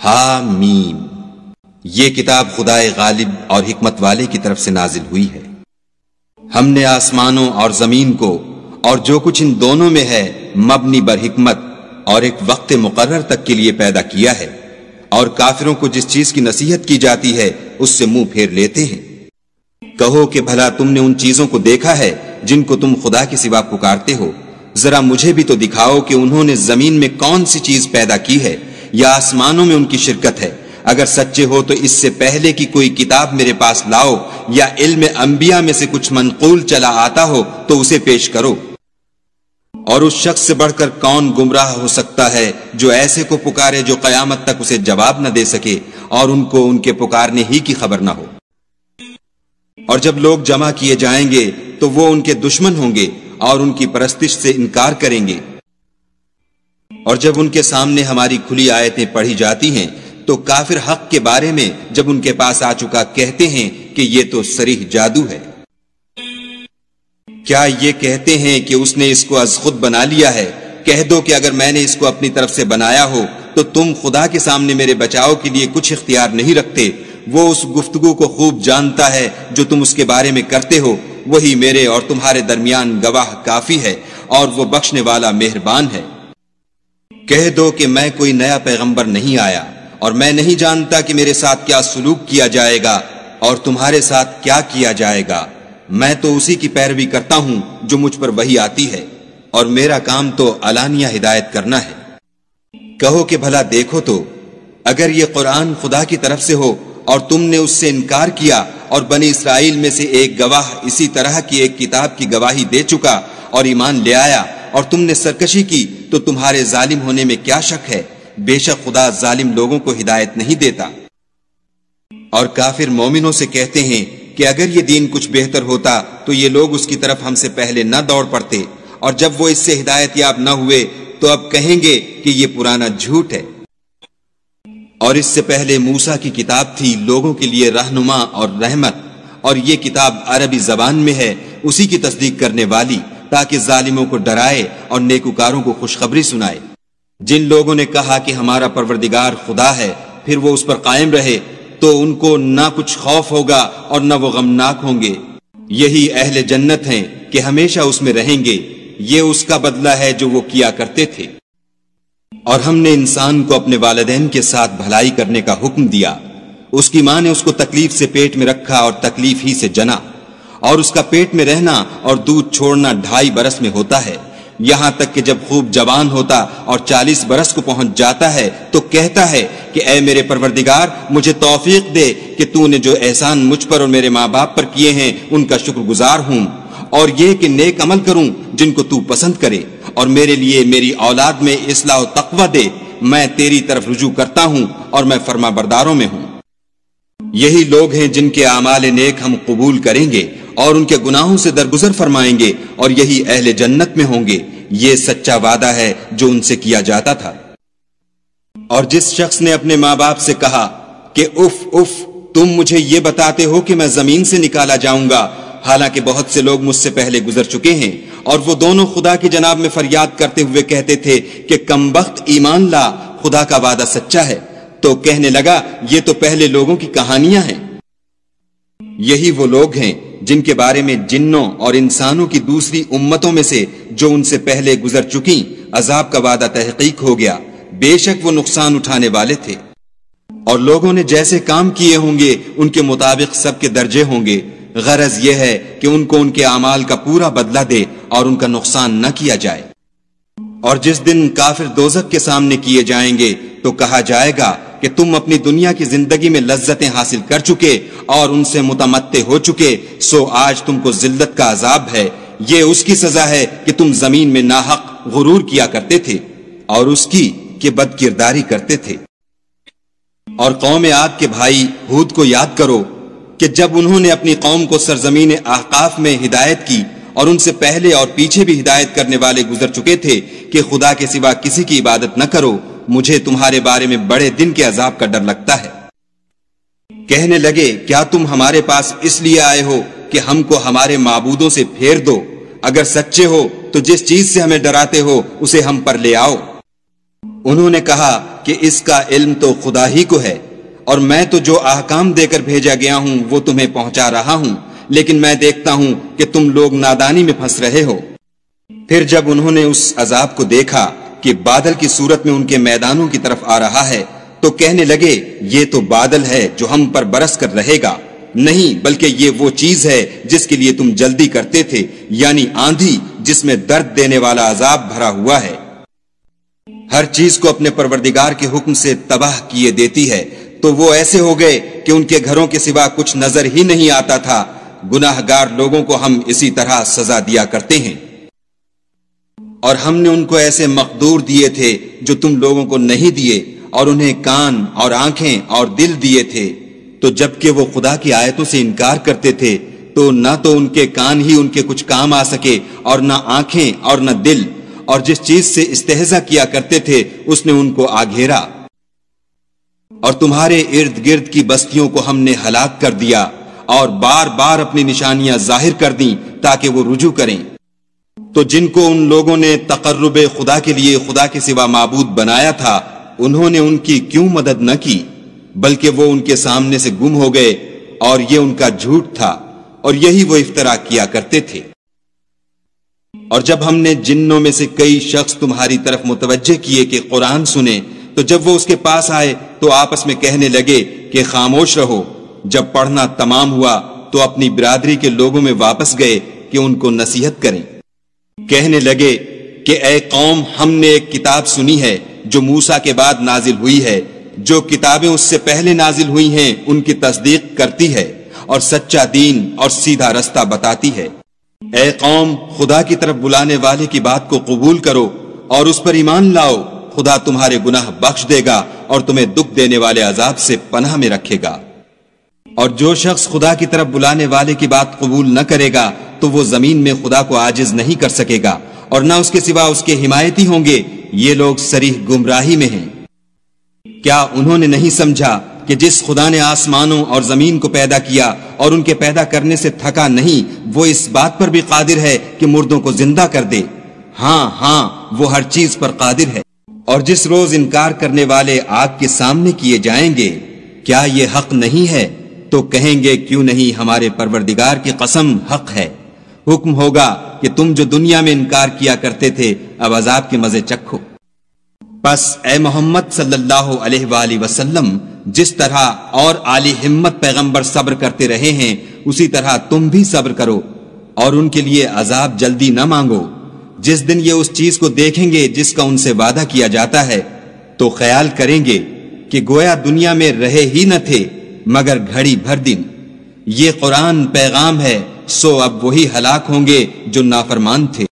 حامیم، یہ کتاب خدائے غالب اور حکمت والے کی طرف سے نازل ہوئی ہے۔ ہم نے آسمانوں اور زمین کو اور جو کچھ ان دونوں میں ہے مبنی بر حکمت اور ایک وقت مقرر تک کے لیے پیدا کیا ہے، اور کافروں کو جس چیز کی نصیحت کی جاتی ہے اس سے منہ پھیر لیتے ہیں۔ کہو کہ بھلا تم نے ان چیزوں کو دیکھا ہے جن کو تم خدا کے سوا پکارتے ہو؟ ذرا مجھے بھی تو دکھاؤ کہ انہوں نے زمین میں کون سی چیز پیدا کی ہے یا آسمانوں میں ان کی شرکت ہے۔ اگر سچے ہو تو اس سے پہلے کی کوئی کتاب میرے پاس لاؤ، یا علم انبیاء میں سے کچھ منقول چلا آتا ہو تو اسے پیش کرو۔ اور اس شخص سے بڑھ کر کون گمراہ ہو سکتا ہے جو ایسے کو پکارے جو قیامت تک اسے جواب نہ دے سکے اور ان کو ان کے پکارنے ہی کی خبر نہ ہو۔ اور جب لوگ جمع کیے جائیں گے تو وہ ان کے دشمن ہوں گے اور ان کی پرستش سے انکار کریں گے۔ اور جب ان کے سامنے ہماری کھلی آیتیں پڑھی جاتی ہیں تو کافر حق کے بارے میں جب ان کے پاس آ چکا کہتے ہیں کہ یہ تو صریح جادو ہے۔ کیا یہ کہتے ہیں کہ اس نے اس کو از خود بنا لیا ہے؟ کہہ دو کہ اگر میں نے اس کو اپنی طرف سے بنایا ہو تو تم خدا کے سامنے میرے بچاؤ کے لیے کچھ اختیار نہیں رکھتے۔ وہ اس گفتگو کو خوب جانتا ہے جو تم اس کے بارے میں کرتے ہو، وہی میرے اور تمہارے درمیان گواہ کافی ہے، اور وہ بخشنے والا مہربان ہے۔ کہہ دو کہ میں کوئی نیا پیغمبر نہیں آیا، اور میں نہیں جانتا کہ میرے ساتھ کیا سلوک کیا جائے گا اور تمہارے ساتھ کیا کیا جائے گا۔ میں تو اسی کی پیروی کرتا ہوں جو مجھ پر وحی آتی ہے، اور میرا کام تو علانیہ ہدایت کرنا ہے۔ کہو کہ بھلا دیکھو تو اگر یہ قرآن خدا کی طرف سے ہو اور تم نے اس سے انکار کیا، اور بنی اسرائیل میں سے ایک گواہ اسی طرح کی ایک کتاب کی گواہی دے چکا اور ایمان لے آیا، اور تم نے سرکشی کی، تو تمہارے ظالم ہونے میں کیا شک ہے؟ بے شک خدا ظالم لوگوں کو ہدایت نہیں دیتا۔ اور کافر مومنوں سے کہتے ہیں کہ اگر یہ دین کچھ بہتر ہوتا تو یہ لوگ اس کی طرف ہم سے پہلے نہ دوڑ پڑتے، اور جب وہ اس سے ہدایت یاب نہ ہوئے تو اب کہیں گے کہ یہ پرانا جھوٹ ہے۔ اور اس سے پہلے موسیٰ کی کتاب تھی لوگوں کے لیے رہنما اور رحمت، اور یہ کتاب عربی زبان میں ہے اسی کی تصدیق کرنے والی، تاکہ ظالموں کو ڈرائے اور نیکوکاروں کو خوشخبری سنائے۔ جن لوگوں نے کہا کہ ہمارا پروردگار خدا ہے، پھر وہ اس پر قائم رہے، تو ان کو نہ کچھ خوف ہوگا اور نہ وہ غمناک ہوں گے۔ یہی اہل جنت ہیں کہ ہمیشہ اس میں رہیں گے، یہ اس کا بدلہ ہے جو وہ کیا کرتے تھے۔ اور ہم نے انسان کو اپنے والدین کے ساتھ بھلائی کرنے کا حکم دیا۔ اس کی ماں نے اس کو تکلیف سے پیٹ میں رکھا اور تکلیف ہی سے جنا، اور اس کا پیٹ میں رہنا اور دودھ چھوڑنا 2.5 برس میں ہوتا ہے، یہاں تک کہ جب خوب جوان ہوتا اور 40 برس کو پہنچ جاتا ہے تو کہتا ہے کہ اے میرے پروردگار، مجھے توفیق دے کہ تو نے جو احسان مجھ پر اور میرے ماں باپ پر کیے ہیں ان کا شکر گزار ہوں، اور یہ کہ نیک عمل کروں جن کو تو پسند کرے، اور میرے لیے میری اولاد میں اصلاح و تقوی دے۔ میں تیری طرف رجوع کرتا ہوں اور میں فرما برداروں میں ہوں۔ یہی لوگ ہیں جن کے اعمال نیک ہم قبول کریں گے اور ان کے گناہوں سے درگزر فرمائیں گے، اور یہی اہل جنت میں ہوں گے۔ یہ سچا وعدہ ہے جو ان سے کیا جاتا تھا۔ اور جس شخص نے اپنے ماں باپ سے کہا کہ اف اف، تم مجھے یہ بتاتے ہو کہ میں زمین سے نکالا جاؤں گا، حالانکہ بہت سے لوگ مجھ سے پہلے گزر چکے ہیں، اور وہ دونوں خدا کی جناب میں فریاد کرتے ہوئے کہتے تھے کہ کمبخت ایمان لا، خدا کا وعدہ سچا ہے، تو کہنے لگا یہ تو پہلے لوگوں کی کہانیاں ہیں۔ یہی وہ لوگ ہیں جن کے بارے میں جنوں اور انسانوں کی دوسری امتوں میں سے جو ان سے پہلے گزر چکی عذاب کا وعدہ تحقیق ہو گیا، بے شک وہ نقصان اٹھانے والے تھے۔ اور لوگوں نے جیسے کام کیے ہوں گے ان کے مطابق سب کے درجے ہوں گے۔ غرض یہ ہے کہ ان کو ان کے اعمال کا پورا بدلہ دے اور ان کا نقصان نہ کیا جائے۔ اور جس دن کافر دوزخ کے سامنے کیے جائیں گے تو کہا جائے گا کہ تم اپنی دنیا کی زندگی میں لذتیں حاصل کر چکے اور ان سے متمتع ہو چکے، سو آج تم کو ذلت کا عذاب ہے۔ یہ اس کی سزا ہے کہ تم زمین میں ناحق غرور کیا کرتے تھے، اور اس کی کہ بد کرداری کرتے تھے۔ اور قوم عاد کے بھائی ہود کو یاد کرو کہ جب انہوں نے اپنی قوم کو سرزمین احقاف میں ہدایت کی، اور ان سے پہلے اور پیچھے بھی ہدایت کرنے والے گزر چکے تھے کہ خدا کے سوا کسی کی عبادت نہ کرو، مجھے تمہارے بارے میں بڑے دن کے عذاب کا ڈر لگتا ہے۔ کہنے لگے کیا تم ہمارے پاس اس لیے آئے ہو کہ ہم کو ہمارے معبودوں سے پھیر دو؟ اگر سچے ہو تو جس چیز سے ہمیں ڈراتے ہو اسے ہم پر لے آؤ۔ انہوں نے کہا کہ اس کا علم تو خدا ہی کو ہے، اور میں تو جو احکام دے کر بھیجا گیا ہوں وہ تمہیں پہنچا رہا ہوں، لیکن میں دیکھتا ہوں کہ تم لوگ نادانی میں پھنس رہے ہو۔ پھر جب انہوں نے اس عذاب کو دیکھا کہ بادل کی صورت میں ان کے میدانوں کی طرف آ رہا ہے تو کہنے لگے یہ تو بادل ہے جو ہم پر برس کر رہے گا، نہیں بلکہ یہ وہ چیز ہے جس کے لیے تم جلدی کرتے تھے، یعنی آندھی جس میں درد دینے والا عذاب بھرا ہوا ہے۔ ہر چیز کو اپنے پروردگار کے حکم سے تباہ کیے دیتی ہے، تو وہ ایسے ہو گئے کہ ان کے گھروں کے سوا کچھ نظر ہی نہیں آتا تھا۔ گناہ گار لوگوں کو ہم اسی طرح سزا دیا کرتے ہیں، اور ہم نے ان کو ایسے مقدور دیے تھے جو تم لوگوں کو نہیں دیے، اور انہیں کان اور آنکھیں اور دل دیے تھے، تو جبکہ وہ خدا کی آیتوں سے انکار کرتے تھے تو نہ تو ان کے کان ہی ان کے کچھ کام آ سکے، اور نہ آنکھیں اور نہ دل، اور جس چیز سے استہزا کیا کرتے تھے اس نے ان کو آ گھیرا۔ اور تمہارے ارد گرد کی بستیوں کو ہم نے ہلاک کر دیا اور بار بار اپنی نشانیاں ظاہر کر دیں تاکہ وہ رجوع کریں۔ تو جن کو ان لوگوں نے تقرب خدا کے لیے خدا کے سوا معبود بنایا تھا، انہوں نے ان کی کیوں مدد نہ کی، بلکہ وہ ان کے سامنے سے گم ہو گئے، اور یہ ان کا جھوٹ تھا، اور یہی وہ افترا کیا کرتے تھے۔ اور جب ہم نے جنوں میں سے کئی شخص تمہاری طرف متوجہ کیے کہ قرآن سنیں، تو جب وہ اس کے پاس آئے تو آپس میں کہنے لگے کہ خاموش رہو۔ جب پڑھنا تمام ہوا تو اپنی برادری کے لوگوں میں واپس گئے کہ ان کو نصیحت کریں۔ کہنے لگے کہ اے قوم، ہم نے ایک کتاب سنی ہے جو موسیٰ کے بعد نازل ہوئی ہے، جو کتابیں اس سے پہلے نازل ہوئی ہیں ان کی تصدیق کرتی ہے اور سچا دین اور سیدھا رستہ بتاتی ہے۔ اے قوم، خدا کی طرف بلانے والے کی بات کو قبول کرو اور اس پر ایمان لاؤ، خدا تمہارے گناہ بخش دے گا اور تمہیں دکھ دینے والے عذاب سے پناہ میں رکھے گا۔ اور جو شخص خدا کی طرف بلانے والے کی بات قبول نہ کرے گا تو وہ زمین میں خدا کو عاجز نہیں کر سکے گا، اور نہ اس کے سوا اس کے حمایتی ہوں گے۔ یہ لوگ صریح گمراہی میں ہیں۔ کیا انہوں نے نہیں سمجھا کہ جس خدا نے آسمانوں اور زمین کو پیدا کیا اور ان کے پیدا کرنے سے تھکا نہیں، وہ اس بات پر بھی قادر ہے کہ مردوں کو زندہ کر دے؟ ہاں، وہ ہر چیز پر قادر ہے۔ اور جس روز انکار کرنے والے آگ کے سامنے کیے جائیں گے، کیا یہ حق نہیں ہے؟ تو کہیں گے کیوں نہیں، ہمارے پروردگار کی قسم حق ہے۔ حکم ہوگا کہ تم جو دنیا میں انکار کیا کرتے تھے اب عذاب کے مزے چکھو۔ پس اے محمد صلی اللہ علیہ وآلہ وسلم، جس طرح اور عالی ہمت پیغمبر صبر کرتے رہے ہیں اسی طرح تم بھی صبر کرو، اور ان کے لیے عذاب جلدی نہ مانگو۔ جس دن یہ اس چیز کو دیکھیں گے جس کا ان سے وعدہ کیا جاتا ہے تو خیال کریں گے کہ گویا دنیا میں رہے ہی نہ تھے مگر گھڑی بھر دن۔ یہ قرآن پیغام ہے، سو اب وہی ہلاک ہوں گے جو نافرمان تھے۔